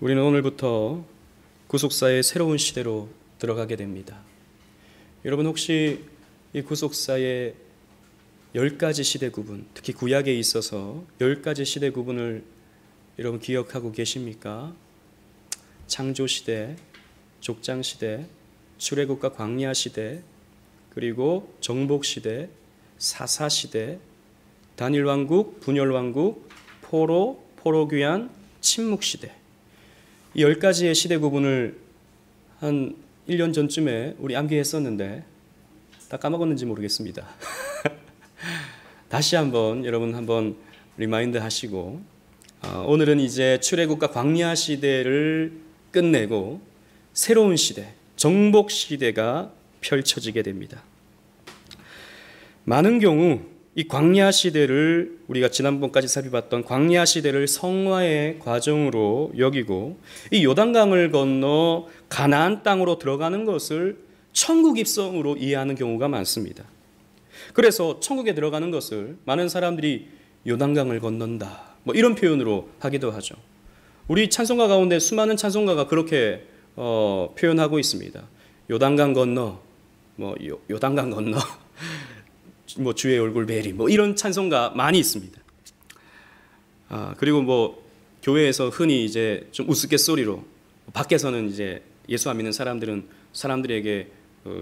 우리는 오늘부터 구속사의 새로운 시대로 들어가게 됩니다. 여러분 혹시 이 구속사의 10가지 시대 구분, 특히 구약에 있어서 10가지 시대 구분을 여러분 기억하고 계십니까? 창조시대, 족장시대, 출애굽과 광야시대, 그리고 정복시대, 사사시대, 단일왕국, 분열왕국, 포로귀환, 침묵시대. 이 10가지의 시대 구분을 한 1년 전쯤에 우리 암기했었는데 다 까먹었는지 모르겠습니다. 다시 여러분 한번 리마인드 하시고 오늘은 이제 출애굽과 광야 시대를 끝내고 새로운 시대, 정복 시대가 펼쳐지게 됩니다. 많은 경우 이 광야 시대를 우리가 지난번까지 살펴봤던 광야 시대를 성화의 과정으로 여기고 이 요단강을 건너 가나안 땅으로 들어가는 것을 천국 입성으로 이해하는 경우가 많습니다. 그래서 천국에 들어가는 것을 많은 사람들이 요단강을 건넌다, 이런 표현으로 하기도 하죠. 우리 찬송가 가운데 수많은 찬송가가 그렇게 표현하고 있습니다. 요단강 건너, 요단강 건너, 주의 얼굴 베리, 이런 찬송가 많이 있습니다. 그리고 교회에서 흔히 이제 좀 우스갯소리로, 밖에서는 이제 예수 안 믿는 사람들은 사람들에게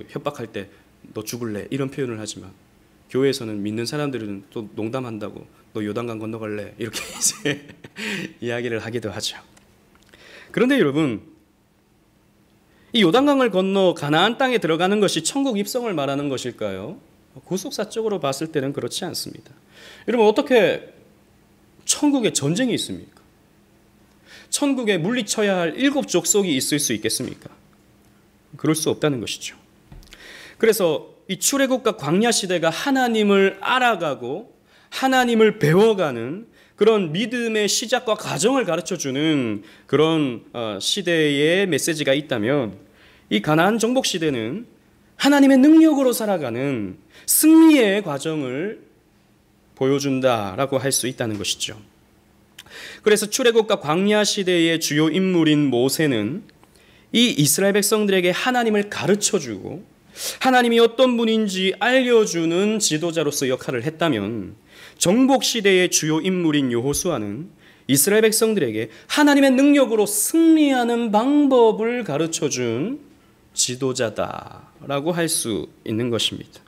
협박할 때 너 죽을래 이런 표현을 하지만 교회에서는 믿는 사람들은 또 농담한다고 너 요단강 건너갈래 이렇게 이제 이야기를 하기도 하죠. 그런데 여러분, 이 요단강을 건너 가나안 땅에 들어가는 것이 천국 입성을 말하는 것일까요? 구속사적으로 봤을 때는 그렇지 않습니다. 여러분, 어떻게 천국에 전쟁이 있습니까? 천국에 물리쳐야 할 7 족속이 있을 수 있겠습니까? 그럴 수 없다는 것이죠. 그래서 이 출애굽과 광야 시대가 하나님을 알아가고 하나님을 배워가는 그런 믿음의 시작과 과정을 가르쳐주는 그런 시대의 메시지가 있다면, 이 가나안 정복 시대는 하나님의 능력으로 살아가는 승리의 과정을 보여준다라고 할 수 있다는 것이죠. 그래서 출애굽과 광야 시대의 주요 인물인 모세는 이 이스라엘 백성들에게 하나님을 가르쳐주고 하나님이 어떤 분인지 알려주는 지도자로서 역할을 했다면, 정복 시대의 주요 인물인 여호수아는 이스라엘 백성들에게 하나님의 능력으로 승리하는 방법을 가르쳐준 지도자다라고 할 수 있는 것입니다.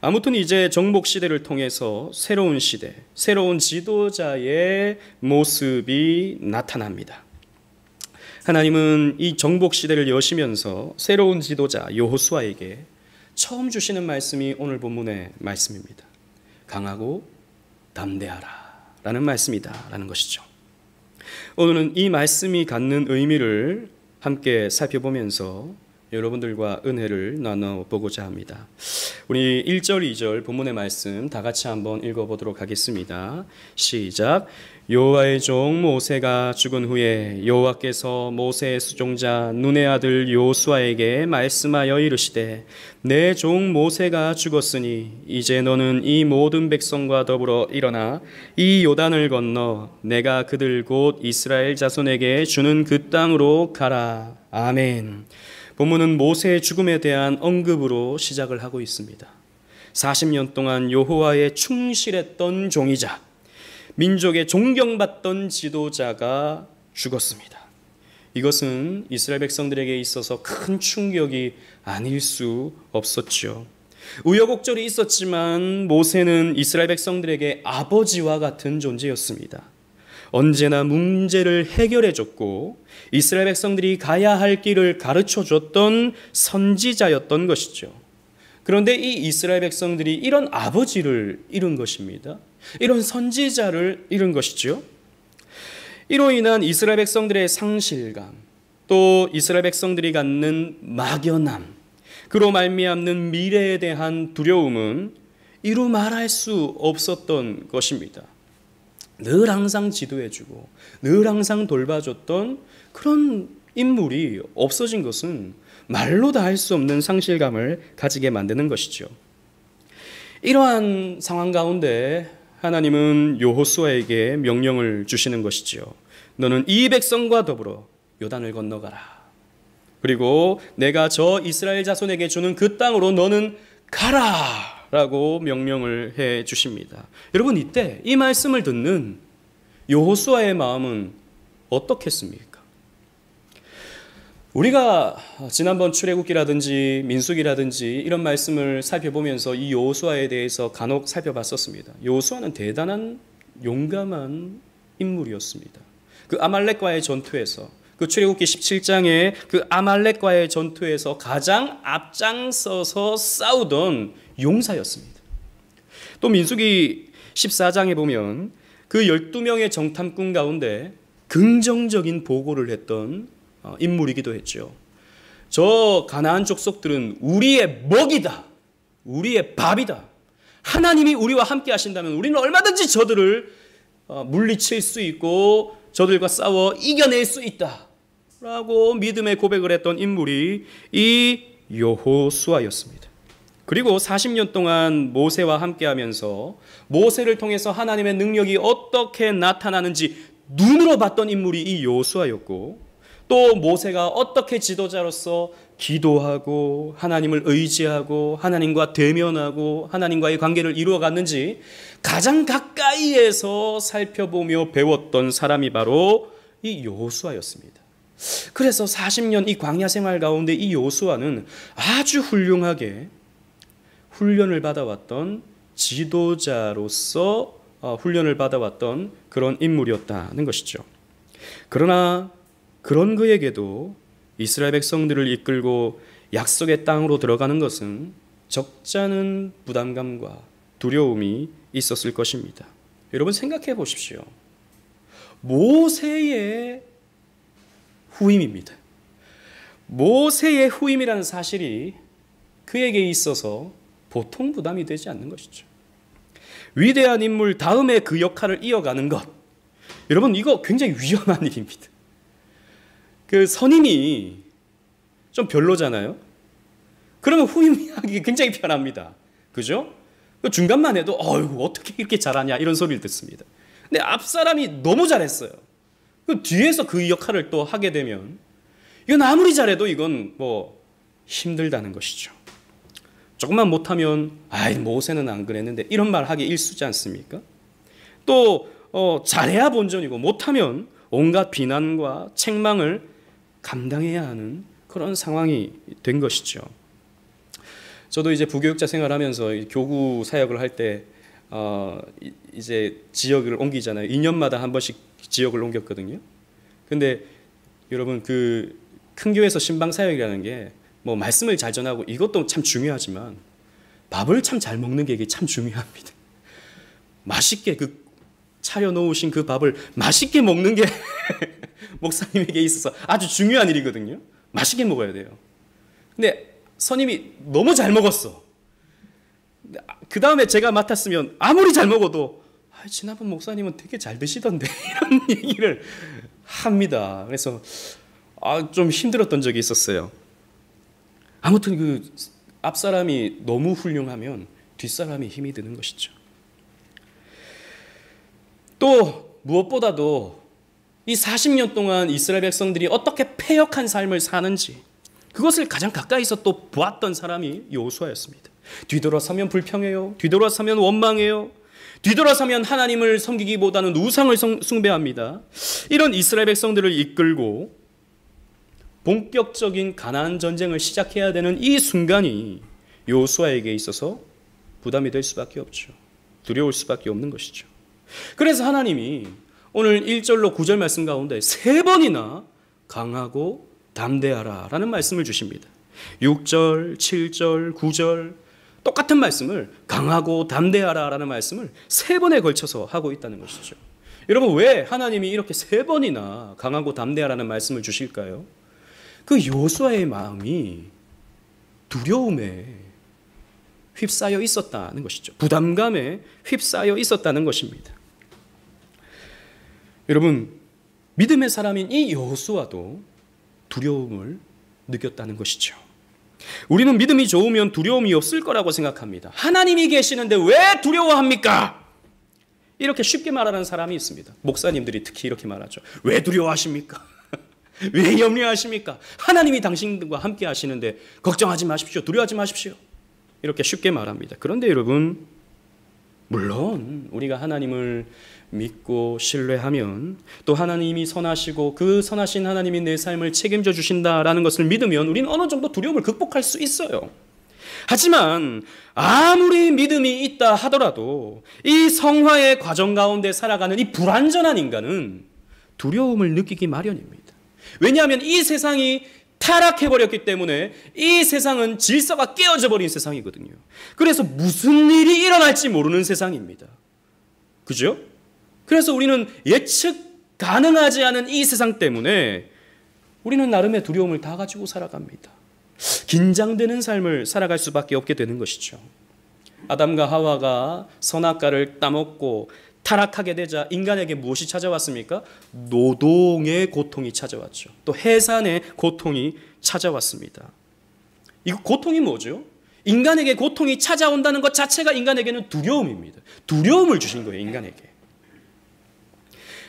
아무튼 이제 정복 시대를 통해서 새로운 시대, 새로운 지도자의 모습이 나타납니다. 하나님은 이 정복 시대를 여시면서 새로운 지도자 여호수아에게 처음 주시는 말씀이 오늘 본문의 말씀입니다. 강하고 담대하라 라는 말씀이다 라는 것이죠. 오늘은 이 말씀이 갖는 의미를 함께 살펴보면서 여러분들과 은혜를 나눠보고자 합니다. 우리 1절, 2절 본문의 말씀 다 같이 한번 읽어보도록 하겠습니다. 시작. 여호와의 종 모세가 죽은 후에 여호와께서 모세의 수종자 눈의 아들 여호수아에게 말씀하여 이르시되, 내 종 모세가 죽었으니 이제 너는 이 모든 백성과 더불어 일어나 이 요단을 건너 내가 그들 곧 이스라엘 자손에게 주는 그 땅으로 가라. 아멘. 본문은 모세의 죽음에 대한 언급으로 시작을 하고 있습니다. 40년 동안 여호와에 충실했던 종이자 민족의 존경받던 지도자가 죽었습니다. 이것은 이스라엘 백성들에게 있어서 큰 충격이 아닐 수 없었죠. 우여곡절이 있었지만 모세는 이스라엘 백성들에게 아버지와 같은 존재였습니다. 언제나 문제를 해결해줬고 이스라엘 백성들이 가야 할 길을 가르쳐줬던 선지자였던 것이죠. 그런데 이 이스라엘 백성들이 이런 아버지를 잃은 것입니다. 이런 선지자를 잃은 것이죠. 이로 인한 이스라엘 백성들의 상실감, 또 이스라엘 백성들이 갖는 막연함, 그로 말미암는 미래에 대한 두려움은 이루 말할 수 없었던 것입니다. 늘 항상 지도해주고 늘 항상 돌봐줬던 그런 인물이 없어진 것은 말로 다 할 수 없는 상실감을 가지게 만드는 것이죠. 이러한 상황 가운데 하나님은 여호수아에게 명령을 주시는 것이죠. 너는 이 백성과 더불어 요단을 건너가라. 그리고 내가 저 이스라엘 자손에게 주는 그 땅으로 너는 가라 라고 명령을 해 주십니다. 여러분, 이때 이 말씀을 듣는 여호수아의 마음은 어떻겠습니까? 우리가 지난번 출애굽기라든지 민수기라든지 이런 말씀을 살펴보면서 이 여호수아에 대해서 간혹 살펴봤었습니다. 여호수아는 대단한 용감한 인물이었습니다. 그 아말렉과의 전투에서, 그 출애굽기 17장의 그 아말렉과의 전투에서 가장 앞장서서 싸우던 용사였습니다. 또 민수기 14장에 보면 그 12명의 정탐꾼 가운데 긍정적인 보고를 했던 인물이기도 했죠. 저 가나안 족속들은 우리의 먹이다, 우리의 밥이다. 하나님이 우리와 함께 하신다면 우리는 얼마든지 저들을 물리칠 수 있고 저들과 싸워 이겨낼 수 있다 라고 믿음의 고백을 했던 인물이 이 여호수아였습니다. 그리고 40년 동안 모세와 함께하면서 모세를 통해서 하나님의 능력이 어떻게 나타나는지 눈으로 봤던 인물이 이 여호수아였고, 또 모세가 어떻게 지도자로서 기도하고 하나님을 의지하고 하나님과 대면하고 하나님과의 관계를 이루어갔는지 가장 가까이에서 살펴보며 배웠던 사람이 바로 이 여호수아였습니다. 그래서 40년 이 광야 생활 가운데 이 여호수아는 아주 훌륭하게 훈련을 받아왔던 지도자로서 훈련을 받아왔던 그런 인물이었다는 것이죠. 그러나 그런 그에게도 이스라엘 백성들을 이끌고 약속의 땅으로 들어가는 것은 적잖은 부담감과 두려움이 있었을 것입니다. 여러분, 생각해 보십시오. 모세의 후임입니다. 모세의 후임이라는 사실이 그에게 있어서 보통 부담이 되지 않는 것이죠. 위대한 인물 다음에 그 역할을 이어가는 것, 여러분, 이거 굉장히 위험한 일입니다. 그 선임이 좀 별로잖아요. 그러면 후임하기 굉장히 편합니다. 그죠? 중간만 해도 어이구 어떻게 이렇게 잘하냐 이런 소리를 듣습니다. 근데 앞 사람이 너무 잘했어요. 그 뒤에서 그 역할을 또 하게 되면 이건 아무리 잘해도 이건 뭐 힘들다는 것이죠. 조금만 못하면 아이 모세는 안 그랬는데 이런 말 하기 일쑤지 않습니까? 또 잘해야 본전이고 못하면 온갖 비난과 책망을 감당해야 하는 그런 상황이 된 것이죠. 저도 이제 부교육자 생활하면서 교구 사역을 할 때 이제 지역을 옮기잖아요. 2년마다 한 번씩 지역을 옮겼거든요. 근데 여러분, 그 큰 교회에서 신방 사역이라는 게 뭐 말씀을 잘 전하고 이것도 참 중요하지만 밥을 참 잘 먹는 게 이게 참 중요합니다. 맛있게 그 차려 놓으신 그 밥을 맛있게 먹는 게 목사님에게 있어서 아주 중요한 일이거든요. 맛있게 먹어야 돼요. 근데 선임이 너무 잘 먹었어. 그 다음에 제가 맡았으면 아무리 잘 먹어도 지난번 목사님은 되게 잘 드시던데 이런 얘기를 합니다. 그래서 좀 힘들었던 적이 있었어요. 아무튼 그 앞사람이 너무 훌륭하면 뒷사람이 힘이 드는 것이죠. 또 무엇보다도 이 40년 동안 이스라엘 백성들이 어떻게 패역한 삶을 사는지 그것을 가장 가까이서 또 보았던 사람이 여호수아였습니다. 뒤돌아서면 불평해요. 뒤돌아서면 원망해요. 뒤돌아서면 하나님을 섬기기보다는 우상을 숭배합니다. 이런 이스라엘 백성들을 이끌고 본격적인 가나안 전쟁을 시작해야 되는 이 순간이 여호수아에게 있어서 부담이 될 수밖에 없죠. 두려울 수밖에 없는 것이죠. 그래서 하나님이 오늘 1절로 9절 말씀 가운데 3번이나 강하고 담대하라 라는 말씀을 주십니다. 6절, 7절, 9절 똑같은 말씀을 강하고 담대하라 라는 말씀을 3번에 걸쳐서 하고 있다는 것이죠. 여러분, 왜 하나님이 이렇게 3번이나 강하고 담대하라는 말씀을 주실까요? 그 여호수아의 마음이 두려움에 휩싸여 있었다는 것이죠. 부담감에 휩싸여 있었다는 것입니다. 여러분, 믿음의 사람인 이 여호수아도 두려움을 느꼈다는 것이죠. 우리는 믿음이 좋으면 두려움이 없을 거라고 생각합니다. 하나님이 계시는데 왜 두려워합니까? 이렇게 쉽게 말하는 사람이 있습니다. 목사님들이 특히 이렇게 말하죠. 왜 두려워하십니까? 왜 염려하십니까? 하나님이 당신들과 함께 하시는데 걱정하지 마십시오. 두려워하지 마십시오. 이렇게 쉽게 말합니다. 그런데 여러분, 물론 우리가 하나님을 믿고 신뢰하면 또 하나님이 선하시고 그 선하신 하나님이 내 삶을 책임져 주신다라는 것을 믿으면 우리는 어느 정도 두려움을 극복할 수 있어요. 하지만 아무리 믿음이 있다 하더라도 이 성화의 과정 가운데 살아가는 이 불완전한 인간은 두려움을 느끼기 마련입니다. 왜냐하면 이 세상이 타락해버렸기 때문에 이 세상은 질서가 깨어져 버린 세상이거든요. 그래서 무슨 일이 일어날지 모르는 세상입니다. 그죠? 그래서 우리는 예측 가능하지 않은 이 세상 때문에 우리는 나름의 두려움을 다 가지고 살아갑니다. 긴장되는 삶을 살아갈 수밖에 없게 되는 것이죠. 아담과 하와가 선악과를 따먹고 타락하게 되자 인간에게 무엇이 찾아왔습니까? 노동의 고통이 찾아왔죠. 또 해산의 고통이 찾아왔습니다. 이 고통이 뭐죠? 인간에게 고통이 찾아온다는 것 자체가 인간에게는 두려움입니다. 두려움을 주신 거예요, 인간에게.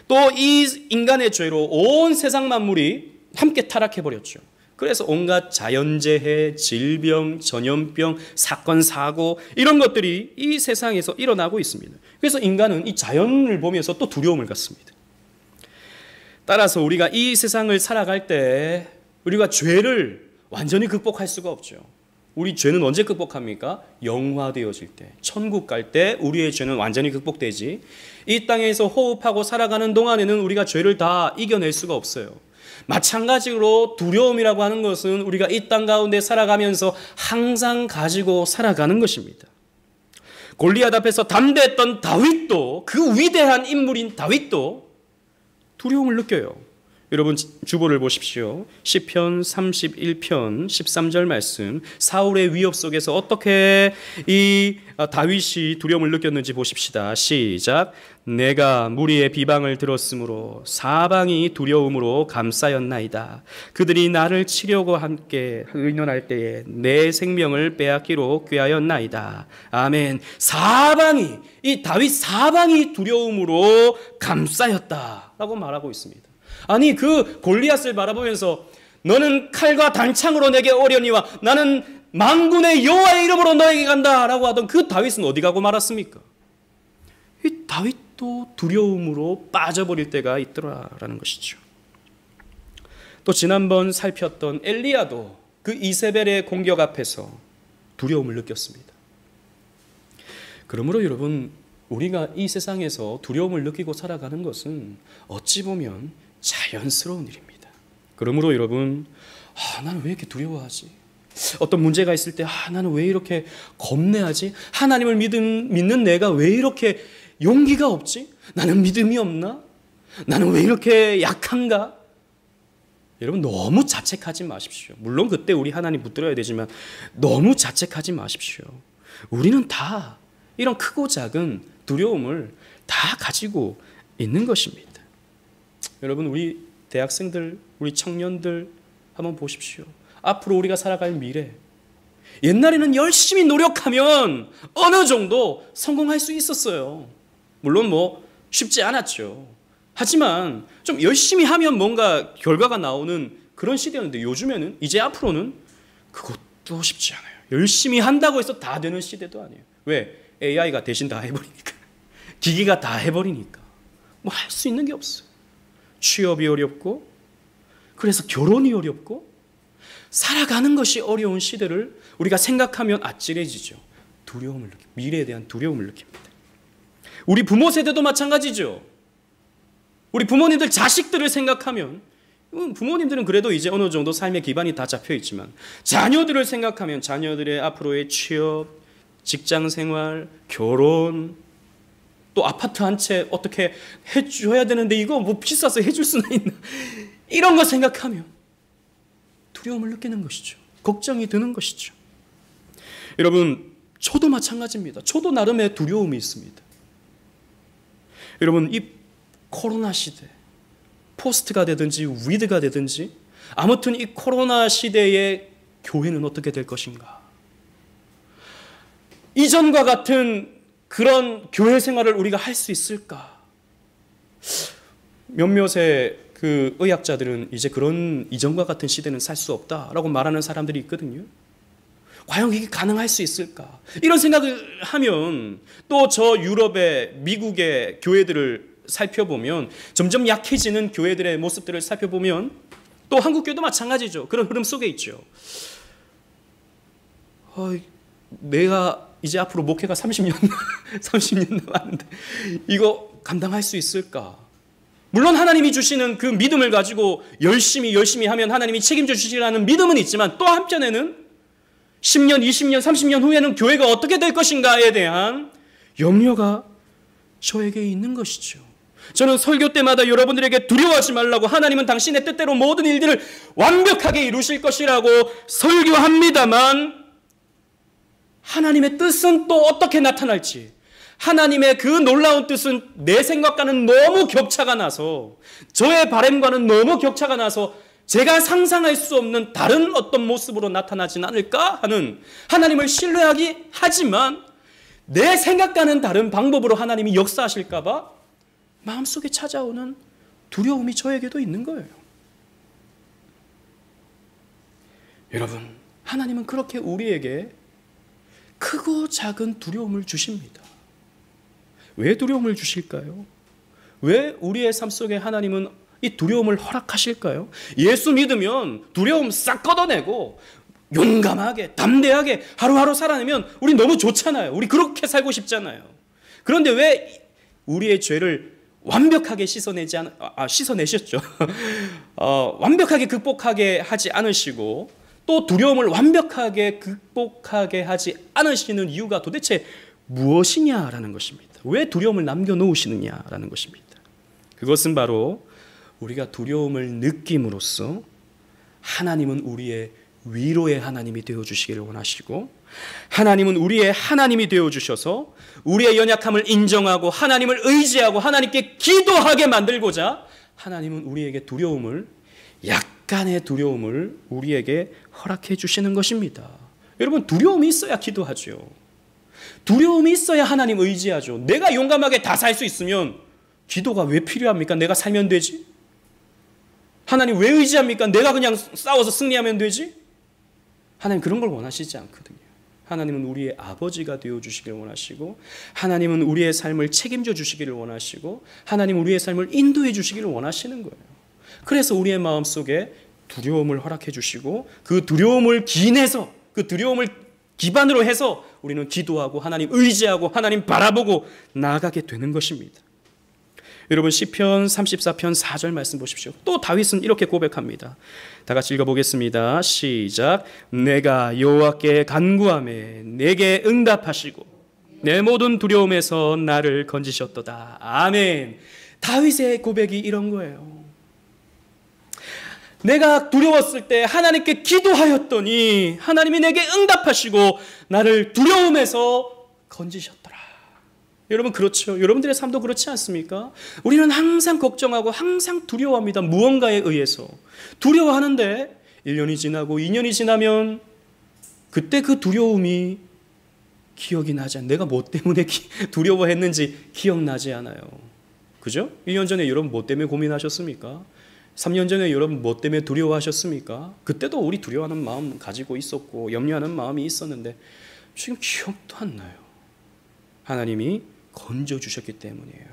또 이 인간의 죄로 온 세상 만물이 함께 타락해버렸죠. 그래서 온갖 자연재해, 질병, 전염병, 사건, 사고 이런 것들이 이 세상에서 일어나고 있습니다. 그래서 인간은 이 자연을 보면서 또 두려움을 갖습니다. 따라서 우리가 이 세상을 살아갈 때 우리가 죄를 완전히 극복할 수가 없죠. 우리 죄는 언제 극복합니까? 영화되어질 때, 천국 갈 때 우리의 죄는 완전히 극복되지, 이 땅에서 호흡하고 살아가는 동안에는 우리가 죄를 다 이겨낼 수가 없어요. 마찬가지로 두려움이라고 하는 것은 우리가 이 땅 가운데 살아가면서 항상 가지고 살아가는 것입니다. 골리앗 앞에서 담대했던 다윗도, 그 위대한 인물인 다윗도 두려움을 느껴요. 여러분 주보를 보십시오. 시편 31편 13절 말씀, 사울의 위협 속에서 어떻게 이 다윗이 두려움을 느꼈는지 보십시다. 시작. 내가 무리의 비방을 들었으므로 사방이 두려움으로 감싸였나이다. 그들이 나를 치려고 함께 의논할 때에 내 생명을 빼앗기로 꾀하였나이다. 아멘. 사방이, 이 다윗 사방이 두려움으로 감싸였다라고 말하고 있습니다. 아니 그 골리앗을 바라보면서 너는 칼과 단창으로 내게 오려니와 나는 만군의 여호와의 이름으로 너에게 간다라고 하던 그 다윗은 어디 가고 말았습니까? 이 다윗도 두려움으로 빠져버릴 때가 있더라라는 것이죠. 또 지난번 살폈던 엘리야도 그 이세벨의 공격 앞에서 두려움을 느꼈습니다. 그러므로 여러분, 우리가 이 세상에서 두려움을 느끼고 살아가는 것은 어찌 보면 자연스러운 일입니다. 그러므로 여러분, 나는 왜 이렇게 두려워하지? 어떤 문제가 있을 때 나는 왜 이렇게 겁내하지? 하나님을 믿는 내가 왜 이렇게 용기가 없지? 나는 믿음이 없나? 나는 왜 이렇게 약한가? 여러분 너무 자책하지 마십시오. 물론 그때 우리 하나님 붙들어야 되지만 너무 자책하지 마십시오. 우리는 다 이런 크고 작은 두려움을 다 가지고 있는 것입니다. 여러분, 우리 대학생들, 우리 청년들 한번 보십시오. 앞으로 우리가 살아갈 미래, 옛날에는 열심히 노력하면 어느 정도 성공할 수 있었어요. 물론 쉽지 않았죠. 하지만 좀 열심히 하면 뭔가 결과가 나오는 그런 시대였는데, 요즘에는 이제 앞으로는 그것도 쉽지 않아요. 열심히 한다고 해서 다 되는 시대도 아니에요. 왜? AI가 대신 다 해버리니까. 기기가 다 해버리니까 할 수 있는 게 없어요. 취업이 어렵고, 그래서 결혼이 어렵고, 살아가는 것이 어려운 시대를 우리가 생각하면 아찔해지죠. 두려움을 느낍니다. 미래에 대한 두려움을 느낍니다. 우리 부모 세대도 마찬가지죠. 우리 부모님들 자식들을 생각하면, 부모님들은 그래도 이제 어느 정도 삶의 기반이 다 잡혀 있지만, 자녀들을 생각하면 자녀들의 앞으로의 취업, 직장 생활, 결혼, 또 아파트 한 채 어떻게 해줘야 되는데 이거 비싸서 해줄 수는 있나, 이런 거 생각하면 두려움을 느끼는 것이죠. 걱정이 드는 것이죠. 여러분, 저도 마찬가지입니다. 저도 나름의 두려움이 있습니다. 여러분, 이 코로나 시대, 포스트가 되든지 위드가 되든지, 아무튼 이 코로나 시대의 교회는 어떻게 될 것인가? 이전과 같은 그런 교회 생활을 우리가 할 수 있을까? 몇몇의 그 의학자들은 이제 그런 이전과 같은 시대는 살 수 없다라고 말하는 사람들이 있거든요. 과연 이게 가능할 수 있을까? 이런 생각을 하면 또 저 유럽의 미국의 교회들을 살펴보면 점점 약해지는 교회들의 모습들을 살펴보면 또 한국 교회도 마찬가지죠. 그런 흐름 속에 있죠. 내가 이제 앞으로 목회가 30년 남았는데 이거 감당할 수 있을까? 물론 하나님이 주시는 그 믿음을 가지고 열심히 하면 하나님이 책임져 주시라는 믿음은 있지만 또 한편에는 10년, 20년, 30년 후에는 교회가 어떻게 될 것인가에 대한 염려가 저에게 있는 것이죠. 저는 설교 때마다 여러분들에게 두려워하지 말라고, 하나님은 당신의 뜻대로 모든 일들을 완벽하게 이루실 것이라고 설교합니다만 하나님의 뜻은 또 어떻게 나타날지, 하나님의 그 놀라운 뜻은 내 생각과는 너무 격차가 나서, 저의 바람과는 너무 격차가 나서 제가 상상할 수 없는 다른 어떤 모습으로 나타나진 않을까 하는, 하나님을 신뢰하기 하지만 내 생각과는 다른 방법으로 하나님이 역사하실까 봐 마음속에 찾아오는 두려움이 저에게도 있는 거예요. 여러분, 하나님은 그렇게 우리에게 크고 작은 두려움을 주십니다. 왜 두려움을 주실까요? 왜 우리의 삶 속에 하나님은 이 두려움을 허락하실까요? 예수 믿으면 두려움 싹 걷어내고 용감하게, 담대하게 하루하루 살아내면 우리 너무 좋잖아요. 우리 그렇게 살고 싶잖아요. 그런데 왜 우리의 죄를 완벽하게 씻어내셨죠. 완벽하게 극복하게 하지 않으시고 또 두려움을 완벽하게 극복하게 하지 않으시는 이유가 도대체 무엇이냐라는 것입니다. 왜 두려움을 남겨놓으시느냐라는 것입니다. 그것은 바로 우리가 두려움을 느낌으로써 하나님은 우리의 위로의 하나님이 되어주시기를 원하시고, 하나님은 우리의 하나님이 되어주셔서 우리의 연약함을 인정하고 하나님을 의지하고 하나님께 기도하게 만들고자 하나님은 우리에게 두려움을, 약간의 두려움을 우리에게 허락해 주시는 것입니다. 여러분, 두려움이 있어야 기도하죠. 두려움이 있어야 하나님 의지하죠. 내가 용감하게 다 살 수 있으면 기도가 왜 필요합니까? 내가 살면 되지. 하나님 왜 의지합니까? 내가 그냥 싸워서 승리하면 되지. 하나님 그런 걸 원하시지 않거든요. 하나님은 우리의 아버지가 되어주시기를 원하시고, 하나님은 우리의 삶을 책임져 주시기를 원하시고, 하나님은 우리의 삶을 인도해 주시기를 원하시는 거예요. 그래서 우리의 마음속에 두려움을 허락해 주시고, 그 두려움을 기인해서, 그 두려움을 기반으로 해서 우리는 기도하고 하나님 의지하고 하나님 바라보고 나아가게 되는 것입니다. 여러분, 시편 34편 4절 말씀 보십시오. 또 다윗은 이렇게 고백합니다. 다 같이 읽어보겠습니다. 시작. 내가 여호와께 간구하매 내게 응답하시고 내 모든 두려움에서 나를 건지셨도다. 아멘. 다윗의 고백이 이런 거예요. 내가 두려웠을 때 하나님께 기도하였더니 하나님이 내게 응답하시고 나를 두려움에서 건지셨더라. 여러분, 그렇죠? 여러분들의 삶도 그렇지 않습니까? 우리는 항상 걱정하고 항상 두려워합니다. 무언가에 의해서 두려워하는데 1년이 지나고 2년이 지나면 그때 그 두려움이 기억이 나지 않아요. 내가 뭐 때문에 두려워했는지 기억나지 않아요. 그죠? 1년 전에 여러분 뭐 때문에 고민하셨습니까? 3년 전에 여러분 뭐 때문에 두려워하셨습니까? 그때도 우리 두려워하는 마음 가지고 있었고 염려하는 마음이 있었는데 지금 기억도 안 나요. 하나님이 건져주셨기 때문이에요.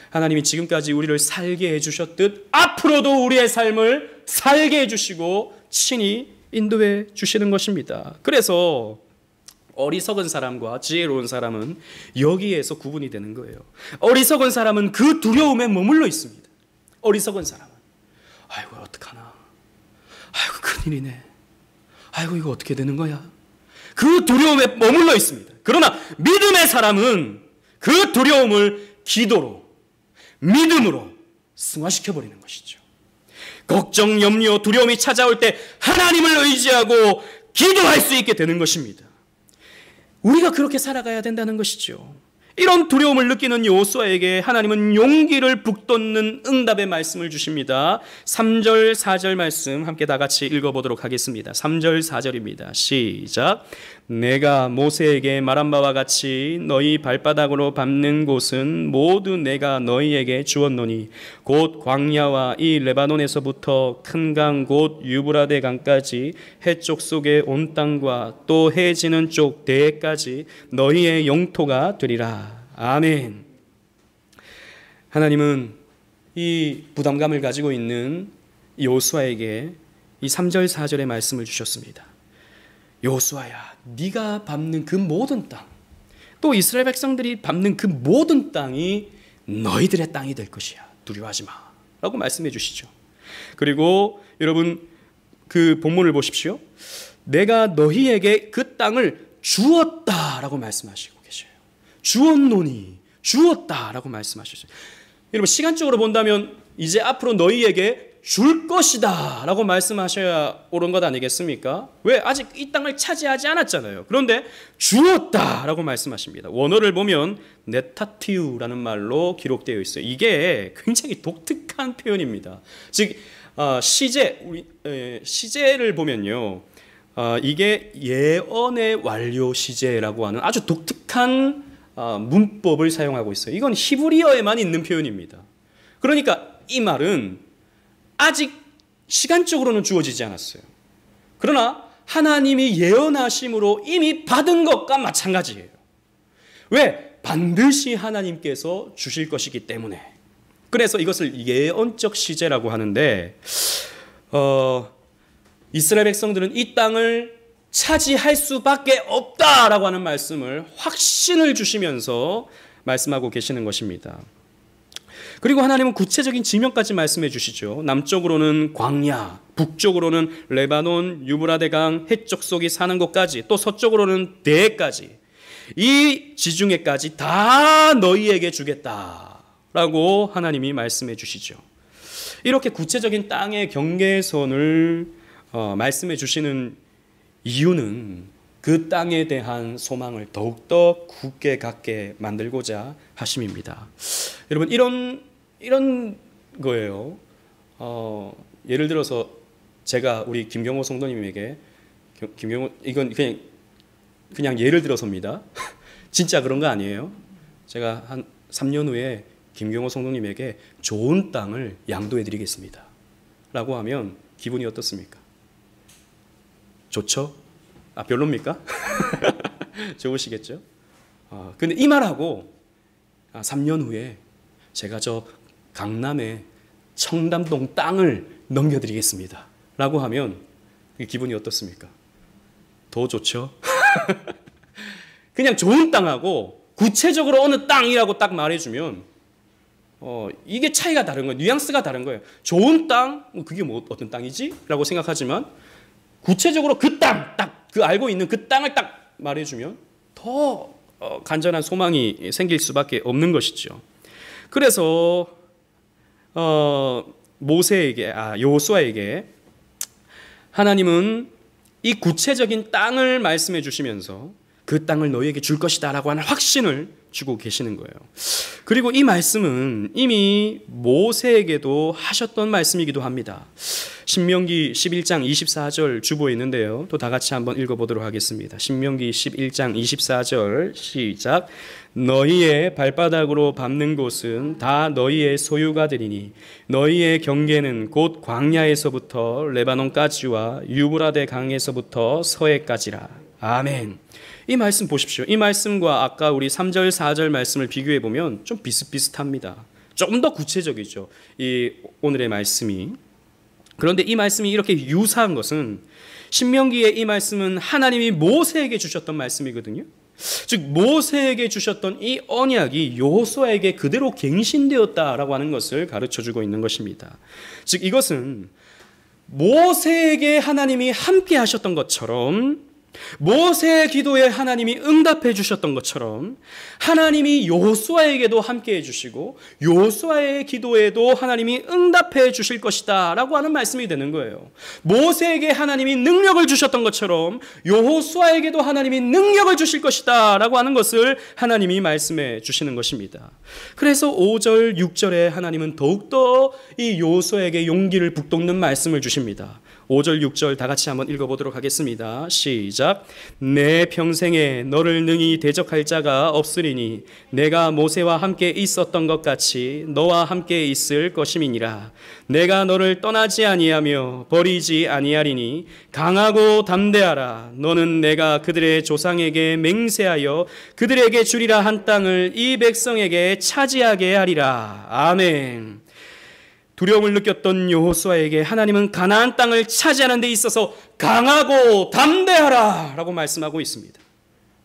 하나님이 지금까지 우리를 살게 해주셨듯 앞으로도 우리의 삶을 살게 해주시고 친히 인도해 주시는 것입니다. 그래서 어리석은 사람과 지혜로운 사람은 여기에서 구분이 되는 거예요. 어리석은 사람은 그 두려움에 머물러 있습니다. 어리석은 사람은 아이고 어떡하나, 아이고 큰일이네, 아이고 이거 어떻게 되는 거야, 그 두려움에 머물러 있습니다. 그러나 믿음의 사람은 그 두려움을 기도로, 믿음으로 승화시켜버리는 것이죠. 걱정, 염려, 두려움이 찾아올 때 하나님을 의지하고 기도할 수 있게 되는 것입니다. 우리가 그렇게 살아가야 된다는 것이죠. 이런 두려움을 느끼는 여호수아에게 하나님은 용기를 북돋는 응답의 말씀을 주십니다. 3절 4절 말씀 함께 다 같이 읽어보도록 하겠습니다. 3절 4절입니다. 시작. 내가 모세에게 말한 바와 같이 너희 발바닥으로 밟는 곳은 모두 내가 너희에게 주었노니 곧 광야와 이 레바논에서부터 큰 강 곧 유브라데 강까지 해쪽 속의 온 땅과 또 해 지는 쪽 대해까지 너희의 영토가 되리라. 아멘. 하나님은 이 부담감을 가지고 있는 여호수아에게 이 3절 4절의 말씀을 주셨습니다. 여호수아야, 네가 밟는 그 모든 땅, 또 이스라엘 백성들이 밟는 그 모든 땅이 너희들의 땅이 될 것이야. 두려워하지 마 라고 말씀해 주시죠. 그리고 여러분 그 본문을 보십시오. 내가 너희에게 그 땅을 주었다라고 말씀하시고 계셔요. 주었노니, 주었다라고 말씀하셨어요. 여러분 시간적으로 본다면 이제 앞으로 너희에게 줄 것이다 라고 말씀하셔야 옳은 것 아니겠습니까? 왜? 아직 이 땅을 차지하지 않았잖아요. 그런데 주었다 라고 말씀하십니다. 원어를 보면 네타티우라는 말로 기록되어 있어요. 이게 굉장히 독특한 표현입니다. 즉 시제를 보면요, 이게 예언의 완료 시제라고 하는 아주 독특한 문법을 사용하고 있어요. 이건 히브리어에만 있는 표현입니다. 그러니까 이 말은 아직 시간적으로는 주어지지 않았어요. 그러나 하나님이 예언하심으로 이미 받은 것과 마찬가지예요. 왜? 반드시 하나님께서 주실 것이기 때문에. 그래서 이것을 예언적 시제라고 하는데 이스라엘 백성들은 이 땅을 차지할 수밖에 없다라고 하는 말씀을 확신을 주시면서 말씀하고 계시는 것입니다. 그리고 하나님은 구체적인 지명까지 말씀해 주시죠. 남쪽으로는 광야, 북쪽으로는 레바논, 유브라데강, 해쪽 속이 사는 곳까지, 또 서쪽으로는 대해까지, 이 지중해까지 다 너희에게 주겠다라고 하나님이 말씀해 주시죠. 이렇게 구체적인 땅의 경계선을 말씀해 주시는 이유는 그 땅에 대한 소망을 더욱더 굳게 갖게 만들고자 하심입니다. 여러분 이런 거예요. 예를 들어서 제가 우리 김경호 성도님에게 이건 그냥 예를 들어서입니다. 진짜 그런 거 아니에요. 제가 한 3년 후에 김경호 성도님에게 좋은 땅을 양도해 드리겠습니다 라고 하면 기분이 어떻습니까? 좋죠? 별로입니까? 좋으시겠죠? 근데 이 말하고 3년 후에 제가 저 강남의 청담동 땅을 넘겨드리겠습니다 라고 하면 기분이 어떻습니까? 더 좋죠? 그냥 좋은 땅하고 구체적으로 어느 땅이라고 딱 말해주면 이게 차이가 다른 거예요. 뉘앙스가 다른 거예요. 좋은 땅? 그게 뭐 어떤 땅이지? 라고 생각하지만 구체적으로 그 땅, 딱 그 알고 있는 그 땅을 딱 말해주면 더 간절한 소망이 생길 수밖에 없는 것이죠. 그래서 여호수아에게 하나님은 이 구체적인 땅을 말씀해 주시면서 그 땅을 너희에게 줄 것이다 라고 하는 확신을 주고 계시는 거예요. 그리고 이 말씀은 이미 모세에게도 하셨던 말씀이기도 합니다. 신명기 11장 24절 주보에 있는데요. 또 다 같이 한번 읽어보도록 하겠습니다. 신명기 11장 24절 시작. 너희의 발바닥으로 밟는 곳은 다 너희의 소유가 되리니 너희의 경계는 곧 광야에서부터 레바논까지와 유브라데 강에서부터 서해까지라. 아멘. 이 말씀 보십시오. 이 말씀과 아까 우리 3절 4절 말씀을 비교해 보면 좀 비슷비슷합니다. 조금 더 구체적이죠. 이 오늘의 말씀이. 그런데 이 말씀이 이렇게 유사한 것은 신명기의 이 말씀은 하나님이 모세에게 주셨던 말씀이거든요. 즉 모세에게 주셨던 이 언약이 여호수아에게 그대로 갱신되었다라고 하는 것을 가르쳐주고 있는 것입니다. 즉 이것은 모세에게 하나님이 함께 하셨던 것처럼 모세의 기도에 하나님이 응답해 주셨던 것처럼 하나님이 여호수아에게도 함께 해주시고 여호수아의 기도에도 하나님이 응답해 주실 것이다 라고 하는 말씀이 되는 거예요. 모세에게 하나님이 능력을 주셨던 것처럼 여호수아에게도 하나님이 능력을 주실 것이다 라고 하는 것을 하나님이 말씀해 주시는 것입니다. 그래서 5절 6절에 하나님은 더욱더 이 여호수아에게 용기를 북돋는 말씀을 주십니다. 5절 6절 다 같이 한번 읽어보도록 하겠습니다. 시작. 내 평생에 너를 능히 대적할 자가 없으리니 내가 모세와 함께 있었던 것 같이 너와 함께 있을 것임이니라. 내가 너를 떠나지 아니하며 버리지 아니하리니 강하고 담대하라. 너는 내가 그들의 조상에게 맹세하여 그들에게 주리라 한 땅을 이 백성에게 차지하게 하리라. 아멘. 두려움을 느꼈던 여호수아에게 하나님은 가나안 땅을 차지하는 데 있어서 강하고 담대하라 라고 말씀하고 있습니다.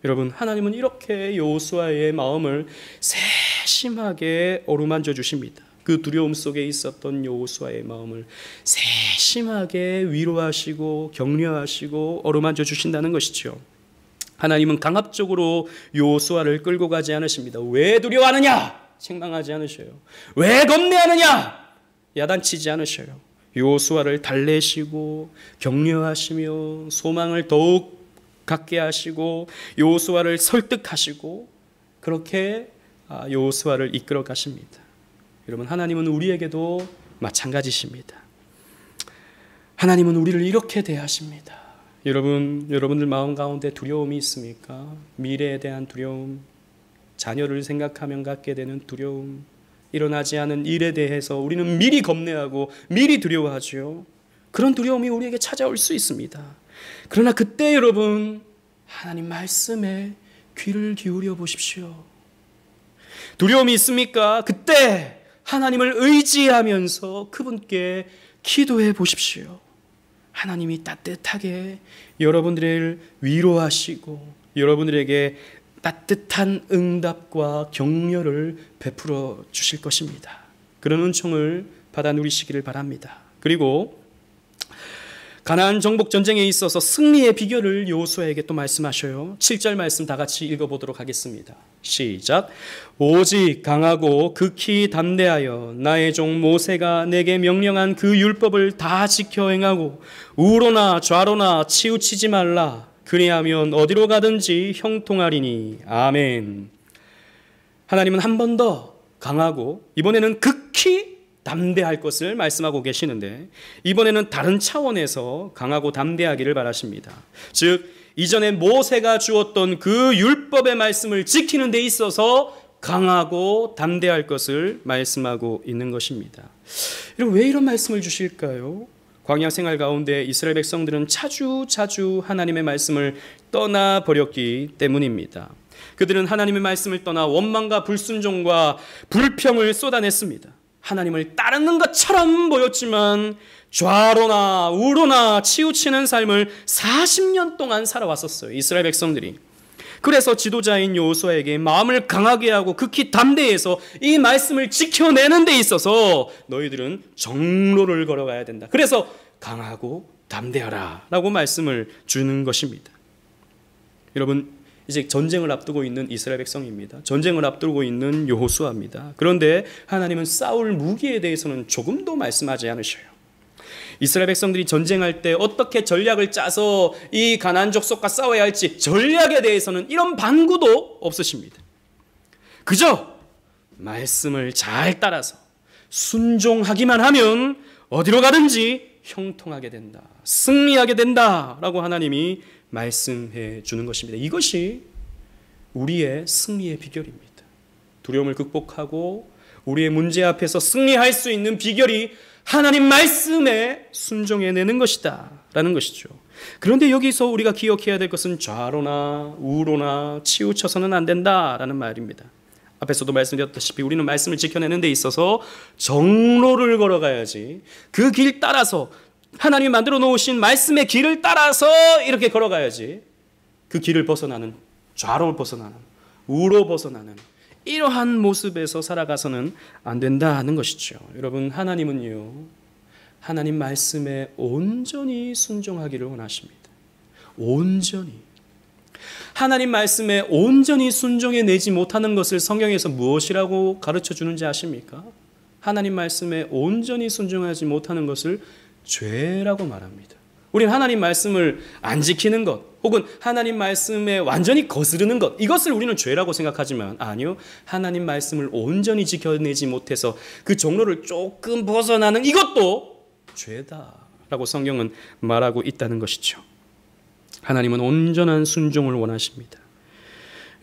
여러분, 하나님은 이렇게 여호수아의 마음을 세심하게 어루만져 주십니다. 그 두려움 속에 있었던 여호수아의 마음을 세심하게 위로하시고 격려하시고 어루만져 주신다는 것이죠. 하나님은 강압적으로 여호수아를 끌고 가지 않으십니다. 왜 두려워하느냐? 책망하지 않으셔요. 왜 겁내하느냐? 야단치지 않으셔요. 여호수아를 달래시고 격려하시며 소망을 더욱 갖게 하시고 여호수아를 설득하시고 그렇게 여호수아를 이끌어 가십니다. 여러분, 하나님은 우리에게도 마찬가지십니다. 하나님은 우리를 이렇게 대하십니다. 여러분들 마음 가운데 두려움이 있습니까? 미래에 대한 두려움, 자녀를 생각하면 갖게 되는 두려움, 일어나지 않은 일에 대해서 우리는 미리 겁내하고 미리 두려워하죠. 그런 두려움이 우리에게 찾아올 수 있습니다. 그러나 그때 여러분, 하나님 말씀에 귀를 기울여 보십시오. 두려움이 있습니까? 그때 하나님을 의지하면서 그분께 기도해 보십시오. 하나님이 따뜻하게 여러분들을 위로하시고 여러분들에게 따뜻한 응답과 격려를 베풀어 주실 것입니다. 그런 은총을 받아 누리시기를 바랍니다. 그리고 가나안 정복 전쟁에 있어서 승리의 비결을 여호수아에게 또 말씀하셔요. 7절 말씀 다 같이 읽어보도록 하겠습니다. 시작. 오직 강하고 극히 담대하여 나의 종 모세가 내게 명령한 그 율법을 다 지켜 행하고 우로나 좌로나 치우치지 말라. 그리하면 어디로 가든지 형통하리니. 아멘. 하나님은 한 번 더 강하고 이번에는 극히 담대할 것을 말씀하고 계시는데 이번에는 다른 차원에서 강하고 담대하기를 바라십니다. 즉 이전에 모세가 주었던 그 율법의 말씀을 지키는 데 있어서 강하고 담대할 것을 말씀하고 있는 것입니다. 왜 이런 말씀을 주실까요? 광야 생활 가운데 이스라엘 백성들은 자주 하나님의 말씀을 떠나버렸기 때문입니다. 그들은 하나님의 말씀을 떠나 원망과 불순종과 불평을 쏟아냈습니다. 하나님을 따르는 것처럼 보였지만 좌로나 우로나 치우치는 삶을 40년 동안 살아왔었어요. 이스라엘 백성들이. 그래서 지도자인 여호수아에게 마음을 강하게 하고 극히 담대해서 이 말씀을 지켜내는 데 있어서 너희들은 정로를 걸어가야 된다. 그래서 강하고 담대하라 라고 말씀을 주는 것입니다. 여러분, 이제 전쟁을 앞두고 있는 이스라엘 백성입니다. 전쟁을 앞두고 있는 여호수아입니다. 그런데 하나님은 싸울 무기에 대해서는 조금도 말씀하지 않으셔요. 이스라엘 백성들이 전쟁할 때 어떻게 전략을 짜서 이 가나안 족속과 싸워야 할지 전략에 대해서는 이런 반구도 없으십니다. 그저 말씀을 잘 따라서 순종하기만 하면 어디로 가든지 형통하게 된다, 승리하게 된다라고 하나님이 말씀해 주는 것입니다. 이것이 우리의 승리의 비결입니다. 두려움을 극복하고 우리의 문제 앞에서 승리할 수 있는 비결이 하나님 말씀에 순종해내는 것이다 라는 것이죠. 그런데 여기서 우리가 기억해야 될 것은 좌로나 우로나 치우쳐서는 안 된다라는 말입니다. 앞에서도 말씀드렸다시피 우리는 말씀을 지켜내는 데 있어서 정로를 걸어가야지, 그 길 따라서 하나님이 만들어 놓으신 말씀의 길을 따라서 이렇게 걸어가야지, 그 길을 벗어나는, 좌로 벗어나는, 우로 벗어나는 이러한 모습에서 살아가서는 안 된다는 것이죠. 여러분, 하나님은요, 하나님 말씀에 온전히 순종하기를 원하십니다. 온전히. 하나님 말씀에 온전히 순종해내지 못하는 것을 성경에서 무엇이라고 가르쳐 주는지 아십니까? 하나님 말씀에 온전히 순종하지 못하는 것을 죄라고 말합니다. 우리는 하나님 말씀을 안 지키는 것, 혹은 하나님 말씀에 완전히 거스르는 것, 이것을 우리는 죄라고 생각하지만 아니요, 하나님 말씀을 온전히 지켜내지 못해서 그 종로를 조금 벗어나는 이것도 죄다라고 성경은 말하고 있다는 것이죠. 하나님은 온전한 순종을 원하십니다.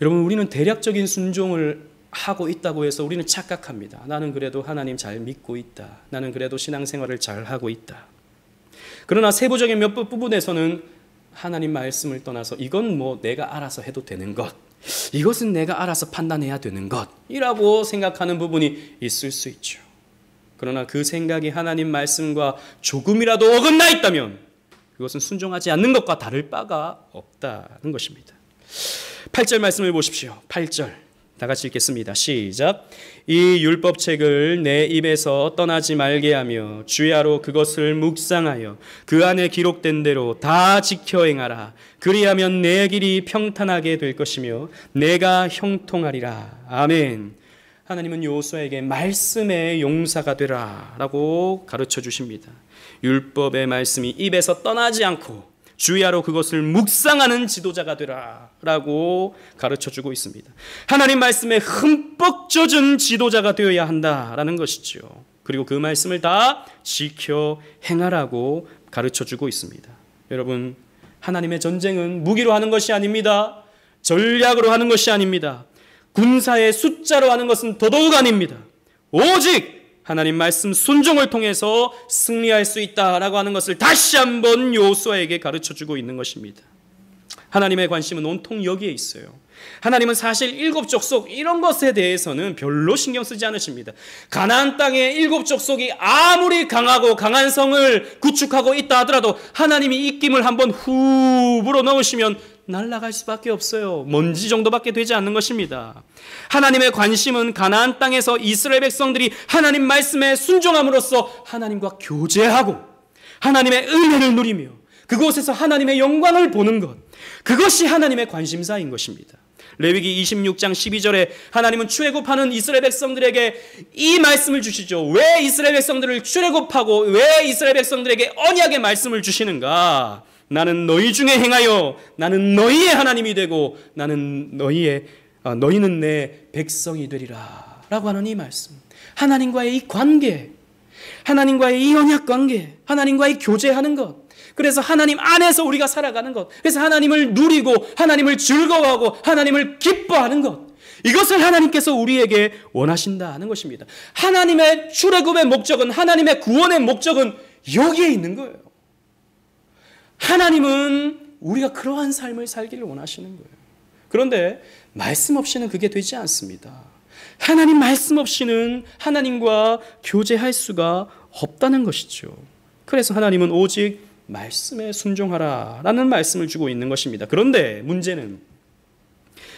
여러분, 우리는 대략적인 순종을 하고 있다고 해서 우리는 착각합니다. 나는 그래도 하나님 잘 믿고 있다. 나는 그래도 신앙생활을 잘 하고 있다. 그러나 세부적인 몇 부분에서는 하나님 말씀을 떠나서 이건 뭐 내가 알아서 해도 되는 것, 이것은 내가 알아서 판단해야 되는 것이라고 생각하는 부분이 있을 수 있죠. 그러나 그 생각이 하나님 말씀과 조금이라도 어긋나 있다면 그것은 순종하지 않는 것과 다를 바가 없다는 것입니다. 8절 말씀을 보십시오. 8절 다 같이 읽겠습니다. 시작. 이 율법책을 내 입에서 떠나지 말게 하며 주야로 그것을 묵상하여 그 안에 기록된 대로 다 지켜 행하라. 그리하면 내 길이 평탄하게 될 것이며 내가 형통하리라. 아멘. 하나님은 여호수아에게 말씀의 용사가 되라 라고 가르쳐 주십니다. 율법의 말씀이 입에서 떠나지 않고 주야로 그것을 묵상하는 지도자가 되라 라고 가르쳐주고 있습니다. 하나님 말씀에 흠뻑 젖은 지도자가 되어야 한다라는 것이죠. 그리고 그 말씀을 다 지켜 행하라고 가르쳐주고 있습니다. 여러분, 하나님의 전쟁은 무기로 하는 것이 아닙니다. 전략으로 하는 것이 아닙니다. 군사의 숫자로 하는 것은 더더욱 아닙니다. 오직 하나님 말씀 순종을 통해서 승리할 수 있다라고 하는 것을 다시 한번 여호수아에게 가르쳐주고 있는 것입니다. 하나님의 관심은 온통 여기에 있어요. 하나님은 사실 일곱 족속 이런 것에 대해서는 별로 신경 쓰지 않으십니다. 가나안 땅의 일곱 족속이 아무리 강하고 강한 성을 구축하고 있다 하더라도 하나님이 입김을 한번 후 불어 넣으시면 날아갈 수밖에 없어요. 먼지 정도밖에 되지 않는 것입니다. 하나님의 관심은 가나안 땅에서 이스라엘 백성들이 하나님 말씀에 순종함으로써 하나님과 교제하고 하나님의 은혜를 누리며 그곳에서 하나님의 영광을 보는 것, 그것이 하나님의 관심사인 것입니다. 레위기 26장 12절에 하나님은 출애굽하는 이스라엘 백성들에게 이 말씀을 주시죠. 왜 이스라엘 백성들을 출애굽하고 왜 이스라엘 백성들에게 언약의 말씀을 주시는가? 나는 너희 중에 행하여 나는 너희의 하나님이 되고 너희는 내 백성이 되리라 라고 하는 이 말씀, 하나님과의 이 관계, 하나님과의 이 언약 관계, 하나님과의 교제하는 것, 그래서 하나님 안에서 우리가 살아가는 것, 그래서 하나님을 누리고 하나님을 즐거워하고 하나님을 기뻐하는 것, 이것을 하나님께서 우리에게 원하신다는 것입니다. 하나님의 출애굽의 목적은, 하나님의 구원의 목적은 여기에 있는 거예요. 하나님은 우리가 그러한 삶을 살기를 원하시는 거예요. 그런데 말씀 없이는 그게 되지 않습니다. 하나님 말씀 없이는 하나님과 교제할 수가 없다는 것이죠. 그래서 하나님은 오직 말씀에 순종하라 라는 말씀을 주고 있는 것입니다. 그런데 문제는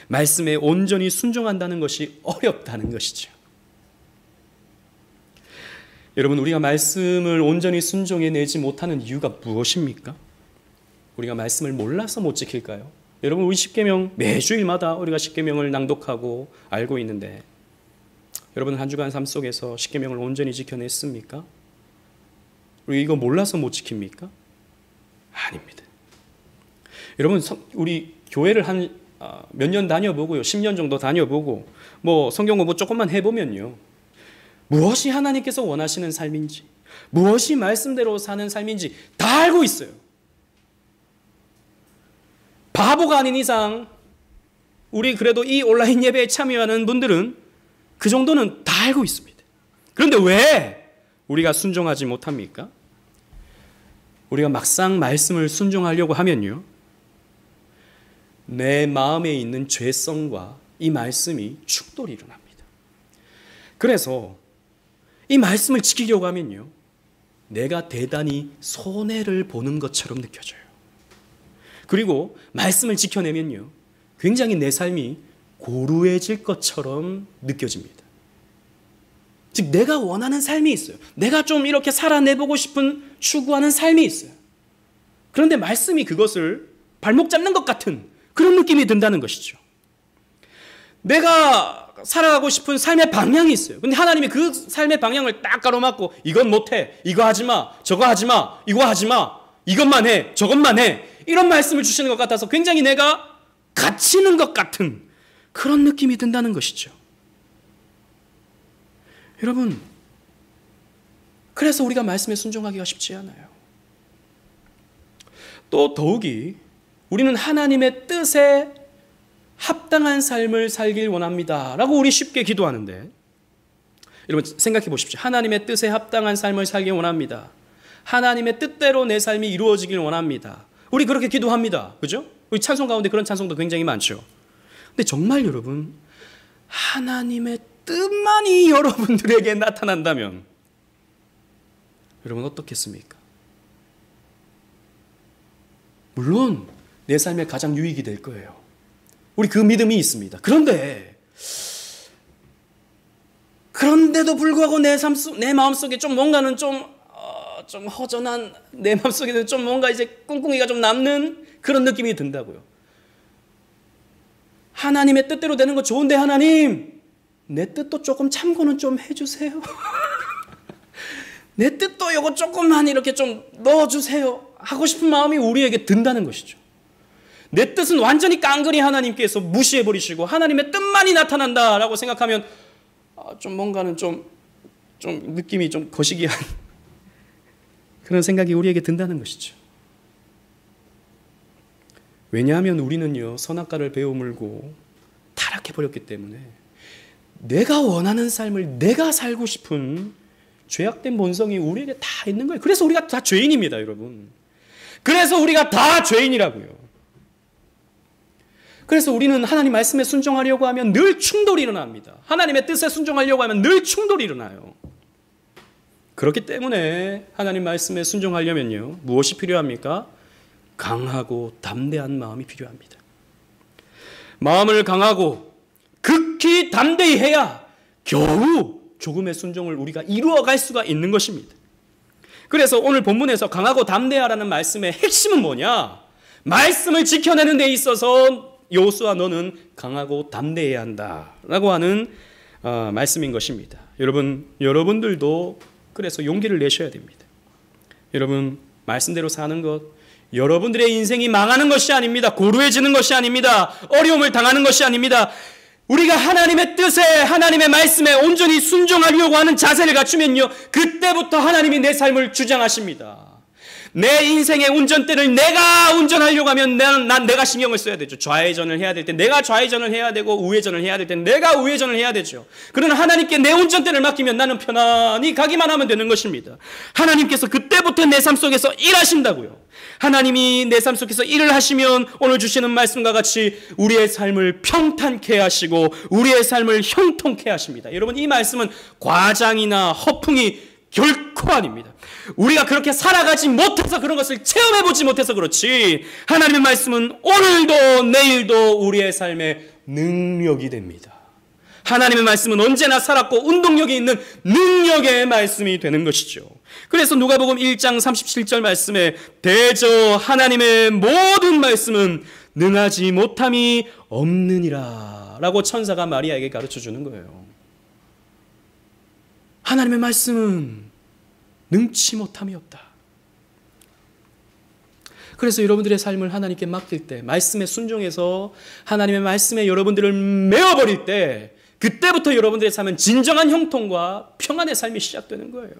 말씀에 온전히 순종한다는 것이 어렵다는 것이죠. 여러분, 우리가 말씀을 온전히 순종해내지 못하는 이유가 무엇입니까? 우리가 말씀을 몰라서 못 지킬까요? 여러분, 우리 십계명 매주일마다 우리가 십계명을 낭독하고 알고 있는데 여러분, 한 주간 삶 속에서 십계명을 온전히 지켜냈습니까? 우리 이거 몰라서 못 지킵니까? 아닙니다. 여러분, 우리 교회를 한 몇 년 다녀보고요, 10년 정도 다녀보고 뭐 성경 공부 조금만 해보면요, 무엇이 하나님께서 원하시는 삶인지, 무엇이 말씀대로 사는 삶인지 다 알고 있어요. 바보가 아닌 이상 우리 그래도 이 온라인 예배에 참여하는 분들은 그 정도는 다 알고 있습니다. 그런데 왜 우리가 순종하지 못합니까? 우리가 막상 말씀을 순종하려고 하면요, 내 마음에 있는 죄성과 이 말씀이 충돌이 일어납니다. 그래서 이 말씀을 지키려고 하면요, 내가 대단히 손해를 보는 것처럼 느껴져요. 그리고 말씀을 지켜내면요, 굉장히 내 삶이 고루해질 것처럼 느껴집니다. 즉, 내가 원하는 삶이 있어요. 내가 좀 이렇게 살아내보고 싶은, 추구하는 삶이 있어요. 그런데 말씀이 그것을 발목 잡는 것 같은 그런 느낌이 든다는 것이죠. 내가 살아가고 싶은 삶의 방향이 있어요. 근데 하나님이 그 삶의 방향을 딱 가로막고 이건 못해, 이거 하지 마, 저거 하지 마, 이거 하지 마, 이것만 해, 저것만 해, 이런 말씀을 주시는 것 같아서 굉장히 내가 갇히는 것 같은 그런 느낌이 든다는 것이죠. 여러분, 그래서 우리가 말씀에 순종하기가 쉽지 않아요. 또 더욱이 우리는 하나님의 뜻에 합당한 삶을 살길 원합니다 라고 우리 쉽게 기도하는데, 여러분 생각해 보십시오. 하나님의 뜻에 합당한 삶을 살길 원합니다. 하나님의 뜻대로 내 삶이 이루어지길 원합니다. 우리 그렇게 기도합니다. 그죠? 우리 찬송 가운데 그런 찬송도 굉장히 많죠. 근데 정말 여러분, 하나님의 뜻만이 여러분들에게 나타난다면 여러분 어떻겠습니까? 물론 내 삶에 가장 유익이 될 거예요. 우리 그 믿음이 있습니다. 그런데도 불구하고 내 마음속에 좀 뭔가는 좀 허전한, 내 마음속에도 좀 뭔가 이제 꿍꿍이가 좀 남는 그런 느낌이 든다고요. 하나님의 뜻대로 되는 거 좋은데 하나님, 내 뜻도 조금 참고는 좀 해주세요. 내 뜻도 이거 조금만 이렇게 좀 넣어주세요 하고 싶은 마음이 우리에게 든다는 것이죠. 내 뜻은 완전히 깡그리 하나님께서 무시해버리시고 하나님의 뜻만이 나타난다라고 생각하면 좀 뭔가는 좀 느낌이 좀 거시기한 그런 생각이 우리에게 든다는 것이죠. 왜냐하면 우리는요, 선악과를 베어물고 타락해버렸기 때문에 내가 원하는 삶을 내가 살고 싶은 죄악된 본성이 우리에게 다 있는 거예요. 그래서 우리가 다 죄인입니다, 여러분. 그래서 우리가 다 죄인이라고요. 그래서 우리는 하나님 말씀에 순종하려고 하면 늘 충돌이 일어납니다. 하나님의 뜻에 순종하려고 하면 늘 충돌이 일어나요. 그렇기 때문에 하나님 말씀에 순종하려면요, 무엇이 필요합니까? 강하고 담대한 마음이 필요합니다. 마음을 강하고 극히 담대히 해야 겨우 조금의 순종을 우리가 이루어갈 수가 있는 것입니다. 그래서 오늘 본문에서 강하고 담대하라는 말씀의 핵심은 뭐냐? 말씀을 지켜내는 데 있어서 여호수아 너는 강하고 담대해야 한다라고 하는 말씀인 것입니다. 여러분들도 그래서 용기를 내셔야 됩니다. 여러분, 말씀대로 사는 것, 여러분들의 인생이 망하는 것이 아닙니다. 고루해지는 것이 아닙니다. 어려움을 당하는 것이 아닙니다. 우리가 하나님의 뜻에, 하나님의 말씀에 온전히 순종하려고 하는 자세를 갖추면요, 그때부터 하나님이 내 삶을 주장하십니다. 내 인생의 운전대를 내가 운전하려고 하면 난 내가 신경을 써야 되죠. 좌회전을 해야 될 때 내가 좌회전을 해야 되고, 우회전을 해야 될 때 내가 우회전을 해야 되죠. 그러나 하나님께 내 운전대를 맡기면 나는 편안히 가기만 하면 되는 것입니다. 하나님께서 그때부터 내 삶 속에서 일하신다고요. 하나님이 내 삶 속에서 일을 하시면 오늘 주시는 말씀과 같이 우리의 삶을 평탄케 하시고 우리의 삶을 형통케 하십니다. 여러분, 이 말씀은 과장이나 허풍이 결코 아닙니다. 우리가 그렇게 살아가지 못해서, 그런 것을 체험해보지 못해서 그렇지, 하나님의 말씀은 오늘도 내일도 우리의 삶의 능력이 됩니다. 하나님의 말씀은 언제나 살았고 운동력이 있는 능력의 말씀이 되는 것이죠. 그래서 누가복음 1장 37절 말씀에 대저 하나님의 모든 말씀은 능하지 못함이 없느니라 라고 천사가 마리아에게 가르쳐주는 거예요. 하나님의 말씀은 능치 못함이 없다. 그래서 여러분들의 삶을 하나님께 맡길 때, 말씀에 순종해서 하나님의 말씀에 여러분들을 메어버릴 때, 그때부터 여러분들의 삶은 진정한 형통과 평안의 삶이 시작되는 거예요.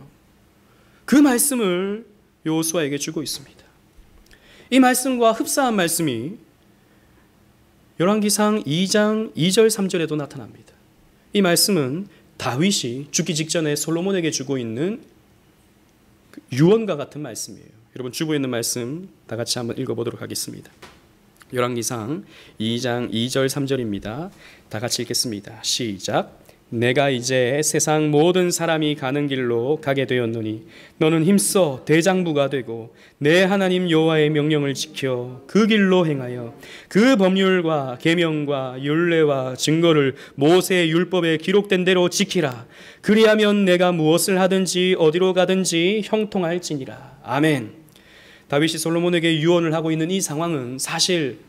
그 말씀을 여호수아에게 주고 있습니다. 이 말씀과 흡사한 말씀이 열왕기상 2장 2절 3절에도 나타납니다. 이 말씀은 다윗이 죽기 직전에 솔로몬에게 주고 있는 유언과 같은 말씀이에요. 여러분, 주고 있는 말씀 다 같이 한번 읽어보도록 하겠습니다. 열왕기상 2장 2절 3절입니다. 다 같이 읽겠습니다. 시작. 내가 이제 세상 모든 사람이 가는 길로 가게 되었노니 너는 힘써 대장부가 되고 내 하나님 여호와의 명령을 지켜 그 길로 행하여 그 법률과 계명과 율례와 증거를 모세의 율법에 기록된 대로 지키라. 그리하면 내가 무엇을 하든지 어디로 가든지 형통할지니라. 아멘. 다윗이 솔로몬에게 유언을 하고 있는 이 상황은 사실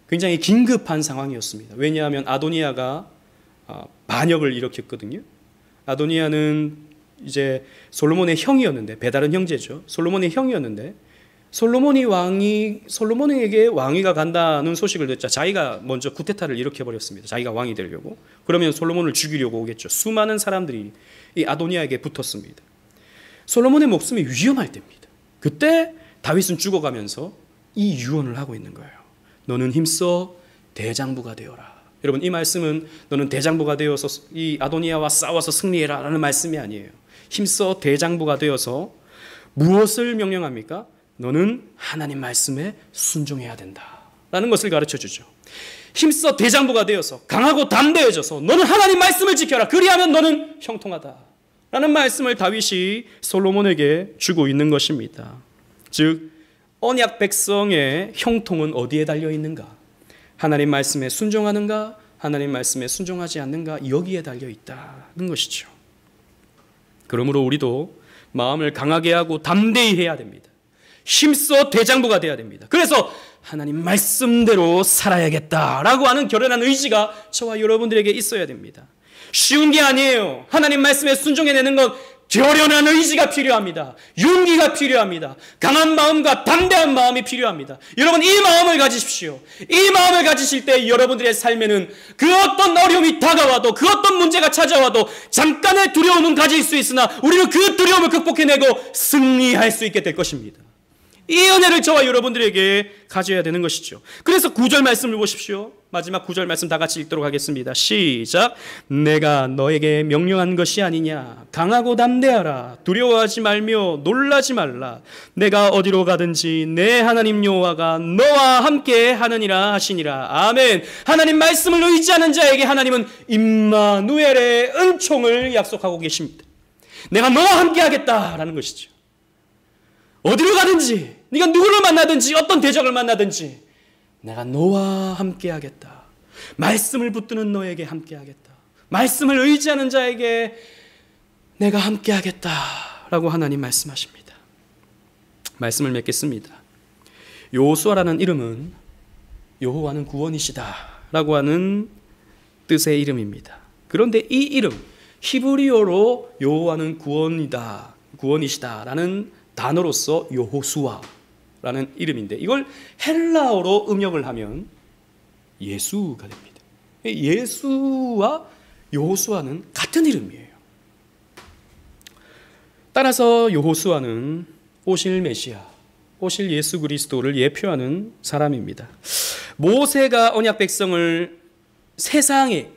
굉장히 긴급한 상황이었습니다. 왜냐하면 아도니아가 반역을 일으켰거든요. 아도니아는 이제 솔로몬의 형이었는데, 배다른 형제죠. 솔로몬의 형이었는데, 솔로몬에게 왕위가 간다는 소식을 듣자 자기가 먼저 쿠데타를 일으켜버렸습니다. 자기가 왕이 되려고. 그러면 솔로몬을 죽이려고 오겠죠. 수많은 사람들이 이 아도니아에게 붙었습니다. 솔로몬의 목숨이 위험할 때입니다. 그때 다윗은 죽어가면서 이 유언을 하고 있는 거예요. 너는 힘써 대장부가 되어라. 여러분, 이 말씀은 너는 대장부가 되어서 이 아도니아와 싸워서 승리해라 라는 말씀이 아니에요. 힘써 대장부가 되어서 무엇을 명령합니까? 너는 하나님 말씀에 순종해야 된다 라는 것을 가르쳐주죠. 힘써 대장부가 되어서 강하고 담대해져서 너는 하나님 말씀을 지켜라. 그리하면 너는 형통하다 라는 말씀을 다윗이 솔로몬에게 주고 있는 것입니다. 즉 언약 백성의 형통은 어디에 달려 있는가? 하나님 말씀에 순종하는가? 하나님 말씀에 순종하지 않는가? 여기에 달려 있다는 것이죠. 그러므로 우리도 마음을 강하게 하고 담대히 해야 됩니다. 힘써 대장부가 되어야 됩니다. 그래서 하나님 말씀대로 살아야겠다라고 하는 결연한 의지가 저와 여러분들에게 있어야 됩니다. 쉬운 게 아니에요. 하나님 말씀에 순종해내는 건 결연한 의지가 필요합니다. 용기가 필요합니다. 강한 마음과 담대한 마음이 필요합니다. 여러분, 이 마음을 가지십시오. 이 마음을 가지실 때 여러분들의 삶에는 그 어떤 어려움이 다가와도, 그 어떤 문제가 찾아와도 잠깐의 두려움은 가질 수 있으나 우리는 그 두려움을 극복해내고 승리할 수 있게 될 것입니다. 이 은혜를 저와 여러분들에게 가져야 되는 것이죠. 그래서 9절 말씀을 보십시오. 마지막 9절 말씀 다 같이 읽도록 하겠습니다. 시작. 내가 너에게 명령한 것이 아니냐. 강하고 담대하라. 두려워하지 말며 놀라지 말라. 내가 어디로 가든지 내 하나님 여호와가 너와 함께 하느니라 하시니라. 아멘. 하나님 말씀을 의지하는 자에게 하나님은 임마누엘의 은총을 약속하고 계십니다. 내가 너와 함께 하겠다라는 것이죠. 어디로 가든지, 네가 누구를 만나든지, 어떤 대적을 만나든지 내가 너와 함께 하겠다. 말씀을 붙드는 너에게 함께 하겠다. 말씀을 의지하는 자에게 내가 함께 하겠다라고 하나님 말씀하십니다. 말씀을 맺겠습니다. 여호수아라는 이름은 여호와는 구원이시다라고 하는 뜻의 이름입니다. 그런데 이 이름, 히브리어로 여호와는 구원이시다라는 단어로서 여호수아라는 이름인데 이걸 헬라어로 음역을 하면 예수가 됩니다. 예수와 여호수아는 같은 이름이에요. 따라서 여호수아는 오실 메시아, 오실 예수 그리스도를 예표하는 사람입니다. 모세가 언약 백성을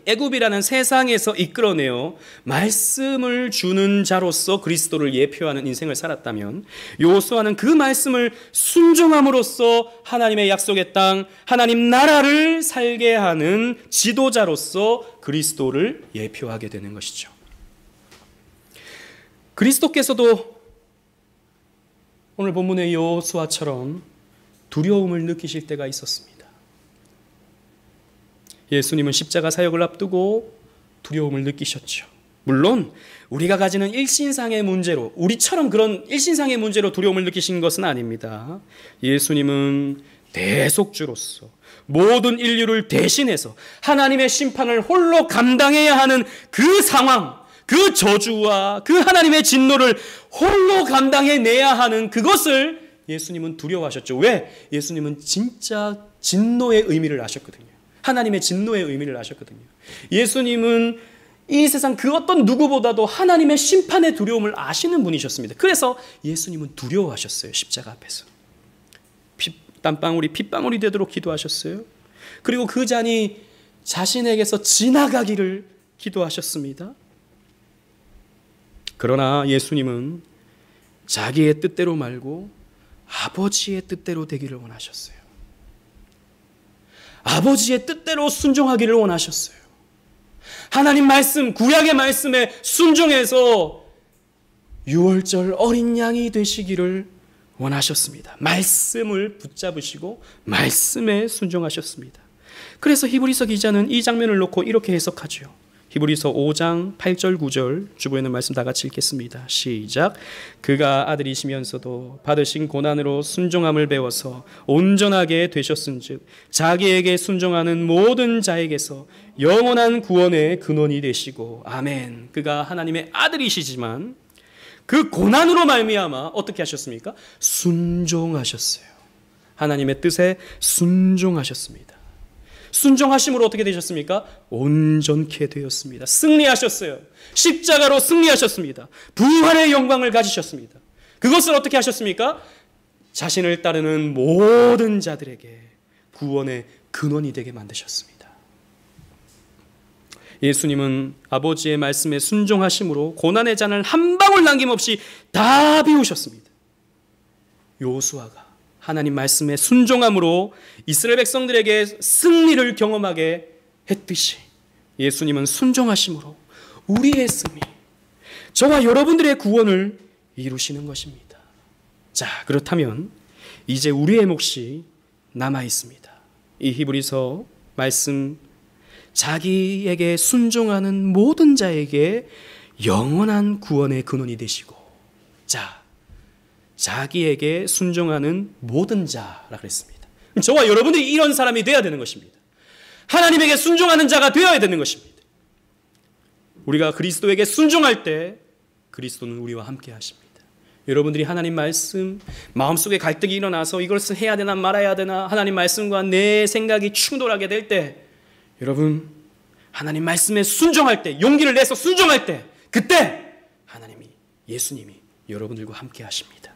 애굽이라는 세상에서 이끌어내어 말씀을 주는 자로서 그리스도를 예표하는 인생을 살았다면 여호수아는 그 말씀을 순종함으로써 하나님의 약속의 땅, 하나님 나라를 살게 하는 지도자로서 그리스도를 예표하게 되는 것이죠. 그리스도께서도 오늘 본문의 여호수아처럼 두려움을 느끼실 때가 있었습니다. 예수님은 십자가 사역을 앞두고 두려움을 느끼셨죠. 물론 우리가 가지는 일신상의 문제로, 우리처럼 그런 일신상의 문제로 두려움을 느끼신 것은 아닙니다. 예수님은 대속주로서 모든 인류를 대신해서 하나님의 심판을 홀로 감당해야 하는 그 상황, 그 저주와 그 하나님의 진노를 홀로 감당해내야 하는 그것을 예수님은 두려워하셨죠. 왜? 예수님은 진짜 진노의 의미를 아셨거든요. 하나님의 진노의 의미를 아셨거든요. 예수님은 이 세상 그 어떤 누구보다도 하나님의 심판의 두려움을 아시는 분이셨습니다. 그래서 예수님은 두려워하셨어요. 십자가 앞에서. 땀방울이 핏방울이 되도록 기도하셨어요. 그리고 그 잔이 자신에게서 지나가기를 기도하셨습니다. 그러나 예수님은 자기의 뜻대로 말고 아버지의 뜻대로 되기를 원하셨어요. 아버지의 뜻대로 순종하기를 원하셨어요. 하나님 말씀, 구약의 말씀에 순종해서 유월절 어린 양이 되시기를 원하셨습니다. 말씀을 붙잡으시고 말씀에 순종하셨습니다. 그래서 히브리서 기자는 이 장면을 놓고 이렇게 해석하죠. 히브리서 5장 8절 9절 주보에 있는 말씀 다 같이 읽겠습니다. 시작. 그가 아들이시면서도 받으신 고난으로 순종함을 배워서 온전하게 되셨은즉 자기에게 순종하는 모든 자에게서 영원한 구원의 근원이 되시고. 아멘. 그가 하나님의 아들이시지만 그 고난으로 말미암아 어떻게 하셨습니까? 순종하셨어요. 하나님의 뜻에 순종하셨습니다. 순종하심으로 어떻게 되셨습니까? 온전케 되었습니다. 승리하셨어요. 십자가로 승리하셨습니다. 부활의 영광을 가지셨습니다. 그것을 어떻게 하셨습니까? 자신을 따르는 모든 자들에게 구원의 근원이 되게 만드셨습니다. 예수님은 아버지의 말씀에 순종하심으로 고난의 잔을 한 방울 남김없이 다 비우셨습니다. 요수아가 하나님 말씀에 순종함으로 이스라엘 백성들에게 승리를 경험하게 했듯이 예수님은 순종하심으로 우리의 승리, 저와 여러분들의 구원을 이루시는 것입니다. 자, 그렇다면 이제 우리의 몫이 남아 있습니다. 이 히브리서 말씀, 자기에게 순종하는 모든 자에게 영원한 구원의 근원이 되시고. 자, 자기에게 순종하는 모든 자라 그랬습니다. 저와 여러분들이 이런 사람이 되어야 되는 것입니다. 하나님에게 순종하는 자가 되어야 되는 것입니다. 우리가 그리스도에게 순종할 때 그리스도는 우리와 함께 하십니다. 여러분들이 하나님 말씀, 마음속에 갈등이 일어나서 이것을 해야 되나 말아야 되나 하나님 말씀과 내 생각이 충돌하게 될 때, 여러분 하나님 말씀에 순종할 때, 용기를 내서 순종할 때, 그때 하나님이, 예수님이 여러분들과 함께 하십니다.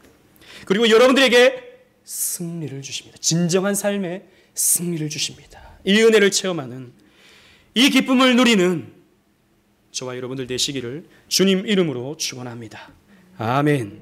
그리고 여러분들에게 승리를 주십니다. 진정한 삶의 승리를 주십니다. 이 은혜를 체험하는, 이 기쁨을 누리는 저와 여러분들 되시기를 주님 이름으로 축원합니다. 아멘.